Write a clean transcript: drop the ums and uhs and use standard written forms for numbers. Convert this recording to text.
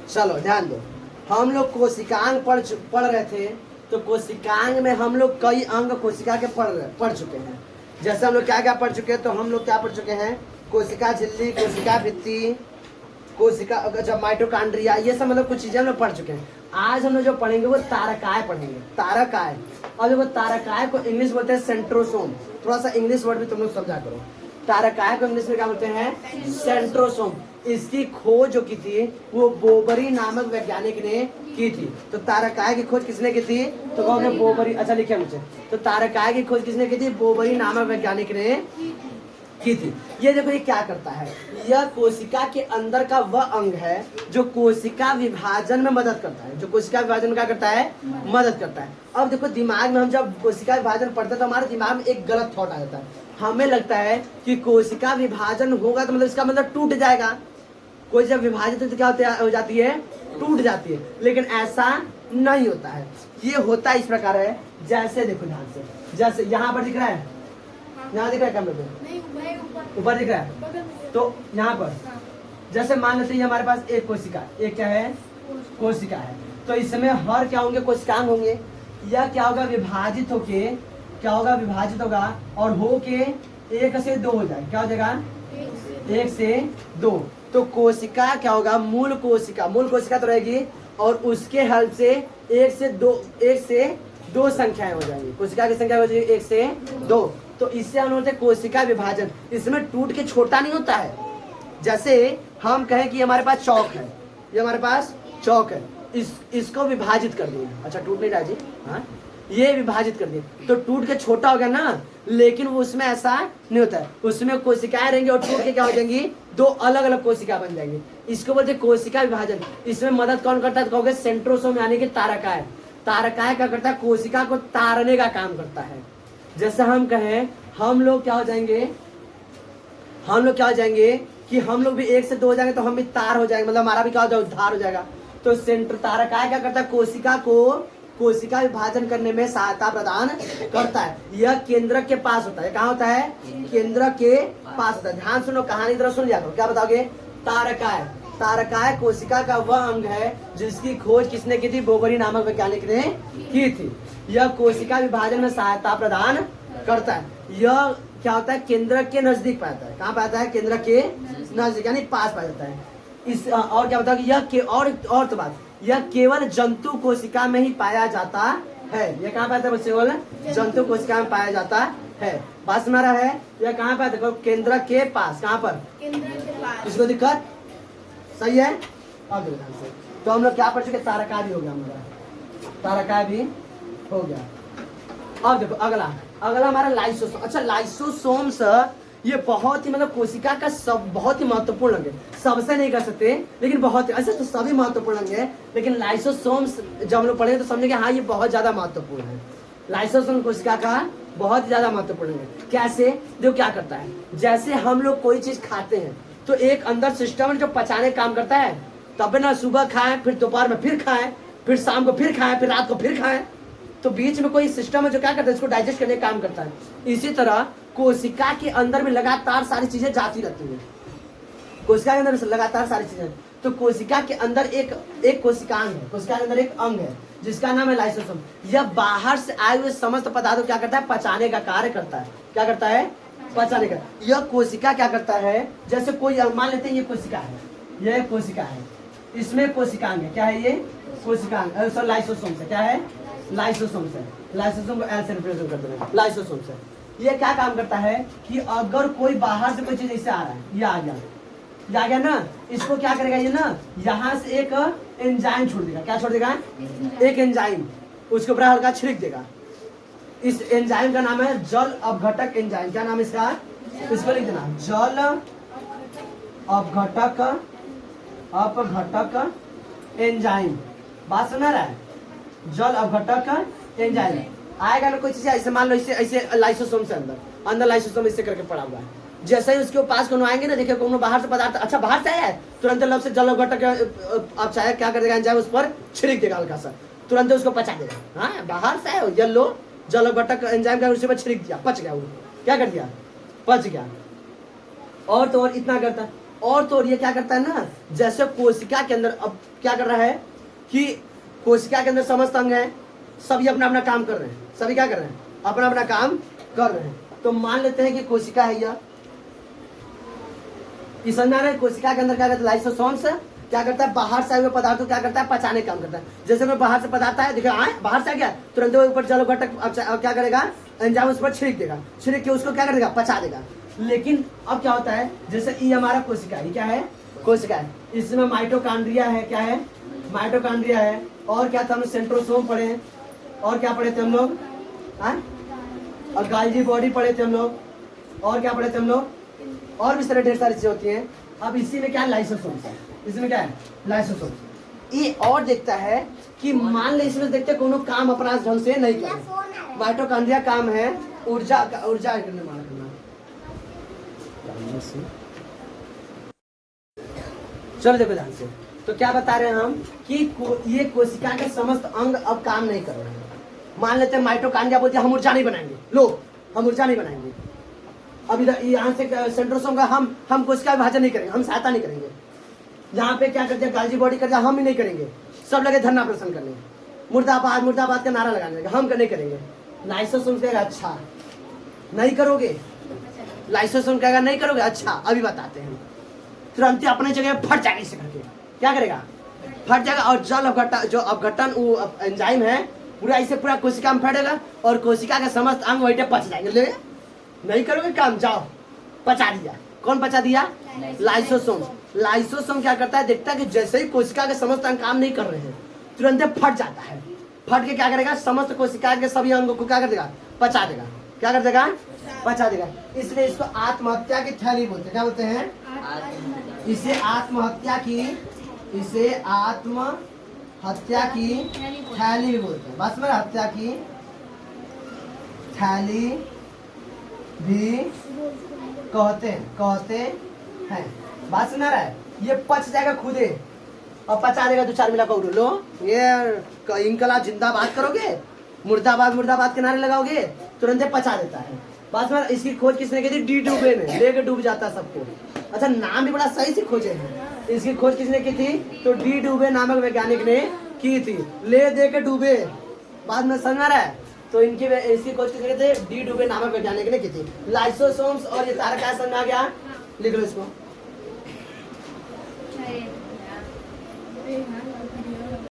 चलो ध्यान दो, हम लोग कोशिकांग पढ़ रहे थे। तो कोशिकांग में हम लोग कई अंग कोशिका के पढ़ चुके हैं। जैसे हम लोग क्या क्या पढ़ चुके हैं, तो हम लोग क्या पढ़ चुके हैं, कोशिका झिल्ली, कोशिका भित्ति, कोशिका जब माइटोकॉन्ड्रिया, ये सब मतलब कुछ चीजें हम लोग पढ़ चुके हैं। आज हम लोग जो पढ़ेंगे वो तारकाय पढ़ेंगे, तारकाय। और देखो तारकाय को इंग्लिश बोलते हैं सेंट्रोसोम। थोड़ा सा इंग्लिश वर्ड भी तुम लोग समझा करो। तारकाय को इंग्लिश में क्या बोलते हैं, सेंट्रोसोम। इसकी खोज जो की थी वो बोबरी नामक वैज्ञानिक ने की थी। तो तारकाय की खोज किसने की थी, तो कहोगे बोबरी। अच्छा लिखे मुझे, तो तारकाय की खोज किसने की थी, बोबरी नामक वैज्ञानिक ने की थी। ये देखो ये क्या करता है, यह कोशिका के अंदर का वह अंग है जो कोशिका विभाजन में मदद करता है, जो कोशिका विभाजन में क्या करता है, मदद करता है। अब देखो दिमाग में हम जब कोशिका विभाजन पढ़ते हैं तो हमारे दिमाग में एक गलत थॉट आ जाता है। हमें लगता है कि कोशिका विभाजन होगा तो मतलब इसका मतलब टूट जाएगा। कोई जब विभाजित तो क्या हो जाती है, टूट जाती है। लेकिन ऐसा नहीं होता है। ये होता इस प्रकार है, जैसे देखो ध्यान से, जैसे यहाँ पर दिख रहा है, यहाँ दिख रहा है कैमरे पे, ऊपर दिख रहा है, तो यहाँ पर जैसे मान लेते हैं हमारे पास एक कोशिका, एक क्या है, कोशिका है। तो इसमें हर क्या होंगे, कोशिकांग होंगे। यह क्या होगा, विभाजित होके क्या होगा, विभाजित होगा और होके 1 से 2 हो जाए। क्या हो जाएगा, 1 से 2। तो कोशिका क्या होगा, मूल कोशिका तो रहेगी और उसके हल से 1 से 2 संख्याएं हो जाएंगी। कोशिका की संख्या हो जाएगी 1 से 2। तो इससे हम बोलते हैं कोशिका विभाजन। इसमें टूट के छोटा नहीं होता है। जैसे हम कहें कि हमारे पास चौक है, ये हमारे पास चौक है, इसको विभाजित कर दिए। अच्छा टूट नहीं रहा जी, हाँ, ये विभाजित कर दिए तो टूट के छोटा हो गया ना। लेकिन वो उसमें ऐसा नहीं होता है, उसमें कोशिकाएं रहेंगी और टूट के क्या हो जाएंगी, 2 अलग अलग कोशिका बन जाएंगी। इसको बोलते हैं कोशिका विभाजन। इसमें मदद कौन करता है, कहोगे सेंट्रोसोम यानी कि तारकाय। तारकाय क्या करता है, कोशिका को तारने का काम करता है। जैसे हम कहें, हम लोग क्या हो जाएंगे कि हम लोग भी 1 से 2 हो जाएंगे तो हम भी तार हो जाएंगे, मतलब हमारा भी क्या हो जाएगा, उद्धार हो जाएगा। तो तारकाय क्या करता है, कोशिका विभाजन करने में सहायता प्रदान करता है। यह केंद्रक के पास होता है। कहाँ होता है, केंद्रक के पास होता है। ध्यान सुनो, कहानी तरह सुन लिया करो। क्या बताओगे, तारकाय कोशिका का वह अंग है जिसकी खोज किसने की थी, बोबरी नामक वैज्ञानिक ने की थी। यह कोशिका विभाजन में सहायता प्रदान करता है। यह क्या होता है, केंद्रक के नजदीक पाता है। कहाँ पाता है, केंद्रक के नजदीक यानी पास पाया जाता है। इस और क्या बताओ, और तो बात, यह केवल जंतु कोशिका में ही पाया जाता है। यह कहाँ पाया जाता है, केवल जंतु कोशिका में पाया जाता है। बात सुना रहा है, यह कहाँ पाया जाता है, केंद्रक के पास। कहाँ पर, केंद्रक के पास। इसको दिक्कत सही है। अब ध्यान से, तो हम लोग क्या पढ़ चुके, तारकाय भी हो गया हमारा, तारकाय भी हो गया। अब देखो अगला हमारा लाइसोसोम। अच्छा लाइसोसोम्स ये बहुत ही मतलब कोशिका का सब बहुत ही महत्वपूर्ण अंग है। सबसे नहीं कर सकते लेकिन बहुत, ऐसे तो सभी महत्वपूर्ण अंग है, लेकिन लाइसोसोम्स जब हम लोग पढ़े तो समझे कि हाँ ये बहुत ज्यादा महत्वपूर्ण है। लाइसोसोम कोशिका का बहुत ही ज्यादा महत्वपूर्ण है। कैसे, देखो क्या करता है, जैसे हम लोग कोई चीज खाते हैं तो एक अंदर सिस्टम है जो पचाने काम करता है। तब ना सुबह खाएं, फिर दोपहर में फिर खाएं, फिर शाम को फिर खाएं, फिर रात को फिर खाएं। तो बीच में कोई सिस्टम है जो क्या करता है, इसको डाइजेस्ट करने का काम करता है। इसी तरह कोशिका के अंदर में लगातार सारी चीजें जाती रहती है। कोशिका के अंदर लगातार सारी चीजें, तो कोशिका के अंदर एक कोशिकांग है, कोशिका के अंदर एक अंग है जिसका नाम है लाइसोसोम। यह बाहर से आए हुए समस्त पदार्थों क्या करता है, पचाने का कार्य करता है। क्या करता है, पचाने का। यह कोशिका क्या करता है, जैसे कोई मान लेते हैं ये कोशिका है, यह कोशिका है, इसमें कोशिकांग है। क्या है ये, कोशिकांग, लाइसोसोम से। क्या है, लाइसोसोम से। लाइसोसोम को एल से रिप्रेजेंट करते हैं, लाइसोसोम से। ये क्या काम करता है कि अगर कोई बाहर से कोई चीज ऐसे आ रहा है, ये आ गया ना, इसको क्या करेगा ये ना, यहाँ से एक एंजाइम छोड़ देगा। क्या छोड़ देगा, एक एंजाइम, उसके ऊपर हल्का छिड़क देगा। इस एंजाइम का नाम है जल अपघटक एंजाइम। क्या नाम है इसका, इसको लिख देना, जल अपघटक एंजाइम। बात सुना रहा है, जल अपघटक एंजाइम आएगा ना कोई चीज ऐसे, मान लो ऐसे लाइसोसोम से अंदर लाइसोसोम इससे करके पड़ा हुआ है। जैसे ही उसके पास कोनो आएंगे ना, देखिए कोनो बाहर से पदार्थ, अच्छा बाहर से आया है, तुरंत लब से जल अपघटक आप चाहे क्या कर देगा, एंजाइम उस पर छिड़क देगा हल्का सा, तुरंत उसको पचा देगा। हाँ बाहर से आया येलो जल अपघटक एंजाइम का उसी पर छिड़क दिया, पच गया, वो क्या कर दिया, पच गया। और तो और इतना करता है। और तो और ये क्या करता है ना, जैसे कोशिका के अंदर अब क्या कर रहा है कि कोशिका के अंदर समस्त अंग है, सभी अपना अपना काम कर रहे हैं, सभी क्या कर रहे हैं, अपना अपना काम कर रहे हैं। तो मान लेते हैं कि कोशिका है यह, इस समझ रहे, कोशिका के अंदर क्या करता है, लाइसोसोम्स क्या करता है, बाहर से आए हुए पदार्थों क्या करता है, पचाने का काम करता है। जैसे कोई बाहर से पदार्थ है, देखो आए बाहर से आ गया, तुरंत वो ऊपर जल घटक अब क्या करेगा, एंजाइम उस पर छिड़क देगा, छिड़क के उसको क्या कर देगा, पचा देगा। लेकिन अब क्या होता है, जैसे ये हमारा कोशिका, ये क्या है, कोशिका है, इसमें माइटोकॉन्ड्रिया है, क्या है, माइटोकॉन्ड्रिया है, और क्या था, हम सेंट्रोसोम पढ़े हैं, और क्या पढ़े थे हम लोग, और गाल्जी बॉडी पढ़े थे हम लोग, और क्या पढ़े थे हम लोग, और भी सारे ढेर सारी चीजें होती हैं। अब इसी में क्या है, लाइसोसोम्स है, इसमें क्या है, लाइसोसोम्स। ये और देखता है कि मान ले इसमें देखते हैं कोनो काम अपना ढंग से नहीं कर रहे, माइटोकॉन्ड्रिया काम है ऊर्जा का निर्माण करना। चलो देखो ध्यान से, तो क्या बता रहे हैं हम कि ये कोशिका के समस्त अंग अब काम नहीं कर रहे हैं। मान लेते हैं माइटोकॉन्ड्रिया बोलते हैं हम ऊर्जा नहीं बनाएंगे, लो हम ऊर्जा नहीं बनाएंगे, अब इधर यहाँ से सेंट्रोसोम का हम कोशिका विभाजन नहीं करेंगे, हम सहायता नहीं करेंगे। यहाँ पे क्या करते हैं, गाल्जी बॉडी करते हैं, हम ही नहीं करेंगे, सब लगे धरना प्रदर्शन करने, मुर्दाबाद मुर्दाबाद का नारा लगाने लगे, हम नहीं करेंगे। लाइसोसोम कहेगा अच्छा नहीं करोगे, लाइसोसोम कहेगा नहीं करोगे, अच्छा अभी बताते हैं। तुरंत ही अपने जगह फट जाएगा, इसे करके क्या करेगा, फट जाएगा, और जल अपघटन जो अपघटन एंजाइम है पूरा इसे पूरा कोशिका में फटेगा, और कोशिका के समस्त अंग वही पच जाएंगे। ले नहीं करोगे काम, जाओ पचा दिया, कौन पचा दिया, लाइसोसोम। लाइसोसोम क्या करता है, देखता है कि जैसे ही कोशिका के समस्त अंग काम नहीं कर रहे हैं, तुरंत फट जाता है, फट के क्या करेगा, समस्त कोशिका के सभी अंगों को क्या कर देगा, पचा देगा, क्या कर देगा, पचा देगा। इसलिए इसको आत्महत्या की थैली बोलते हैं, क्या बोलते हैं, इसे आत्महत्या की थैली भी बोलते हैं। बस में हत्या की थैली भी कहते हैं। बात सुना रहा है, ये पच जाएगा खुदे और पचा देगा, 2-4 मिला पाउडर लो, ये इनकलाब जिंदाबाद करोगे, मुर्दाबाद मुर्दाबाद के नारे लगाओगे, तुरंत पचा देता है। बात में इसकी खोज किसने की थी, डी डूबे ने, लेके डूब जाता सबको। अच्छा नाम भी बड़ा सही से खोजे हैं, इसकी खोज किसने की थी, तो डी डूबे नामक वैज्ञानिक ने की थी, ले दे के डूबे। बाद में समझ रहा है, तो इसकी खोज किसने की थी, डी डूबे नामक वैज्ञानिक ने की थी। लाइसोसोम्स और ये सारा क्या समझ आ गया, लिख लो इसको।